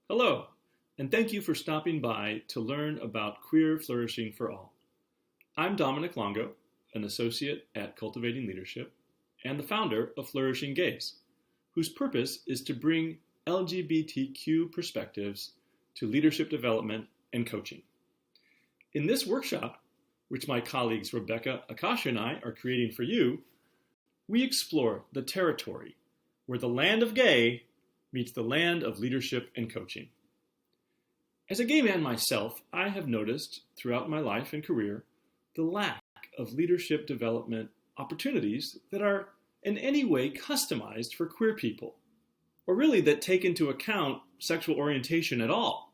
Hello, and thank you for stopping by to learn about queer flourishing for all. I'm Dominic Longo, an associate at Cultivating Leadership and the founder of Flourishing Gays, whose purpose is to bring LGBTQ perspectives to leadership development and coaching. In this workshop, which my colleagues Rebecca, Akasha, and I are creating for you, we explore the territory where the land of gay meets the land of leadership and coaching. As a gay man myself, I have noticed throughout my life and career the lack of leadership development opportunities that are in any way customized for queer people, or really that take into account sexual orientation at all.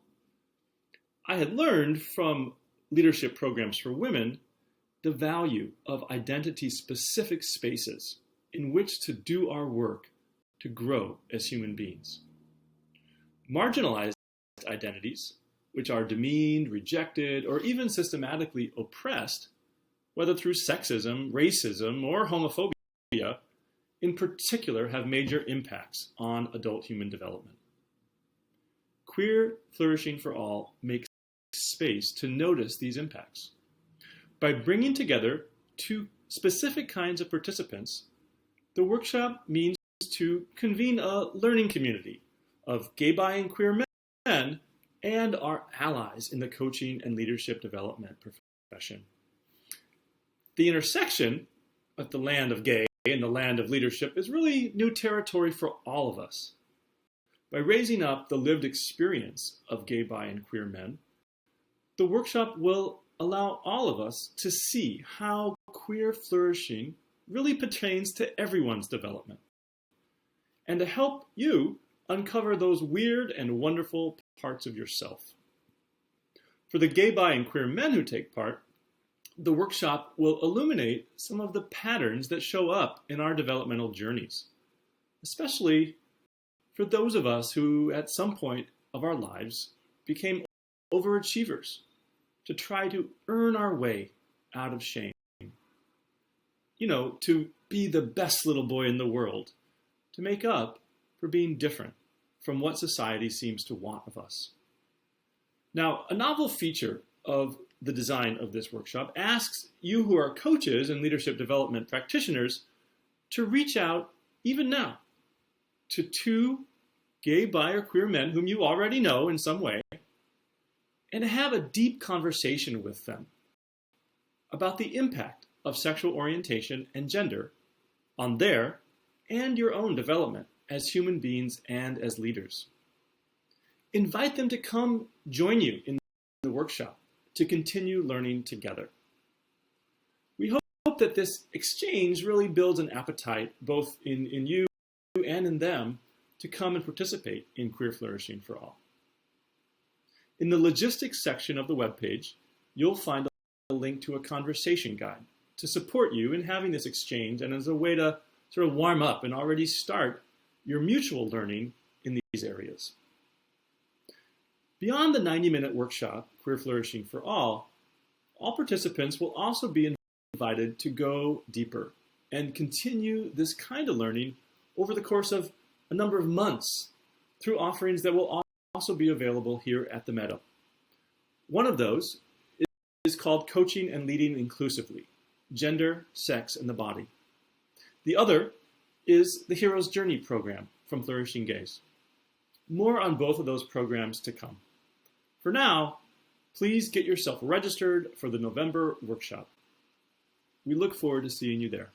I had learned from leadership programs for women the value of identity-specific spaces in which to do our work to grow as human beings. Marginalized identities, which are demeaned, rejected, or even systematically oppressed, whether through sexism, racism, or homophobia, in particular have major impacts on adult human development. Queer Flourishing for All makes space to notice these impacts. By bringing together two specific kinds of participants, the workshop means to convene a learning community of gay, bi, and queer men and our allies in the coaching and leadership development profession. The intersection of the land of gay and the land of leadership is really new territory for all of us. By raising up the lived experience of gay, bi, and queer men, the workshop will allow all of us to see how queer flourishing really pertains to everyone's development, and to help you uncover those weird and wonderful parts of yourself. For the gay, bi, and queer men who take part, the workshop will illuminate some of the patterns that show up in our developmental journeys, especially for those of us who at some point of our lives became overachievers to try to earn our way out of shame. To be the best little boy in the world, to make up for being different from what society seems to want of us. Now, a novel feature of the design of this workshop asks you who are coaches and leadership development practitioners to reach out, even now, to two gay, bi, or queer men whom you already know in some way, and to have a deep conversation with them about the impact of sexual orientation and gender on their and your own development as human beings and as leaders. Invite them to come join you in the workshop to continue learning together. We hope that this exchange really builds an appetite both in you and in them to come and participate in Queer Flourishing for All. In the logistics section of the webpage, you'll find a link to a conversation guide to support you in having this exchange and as a way to sort of warm up and already start your mutual learning in these areas. Beyond the 90-minute workshop, Queer Flourishing for All participants will also be invited to go deeper and continue this kind of learning over the course of a number of months through offerings that will also be available here at the Meadow. One of those is called Coaching and Leading Inclusively: Gender, Sex, and the Body. The other is the Hero's Journey program from Flourishing Gays. More on both of those programs to come. For now, please get yourself registered for the November workshop. We look forward to seeing you there.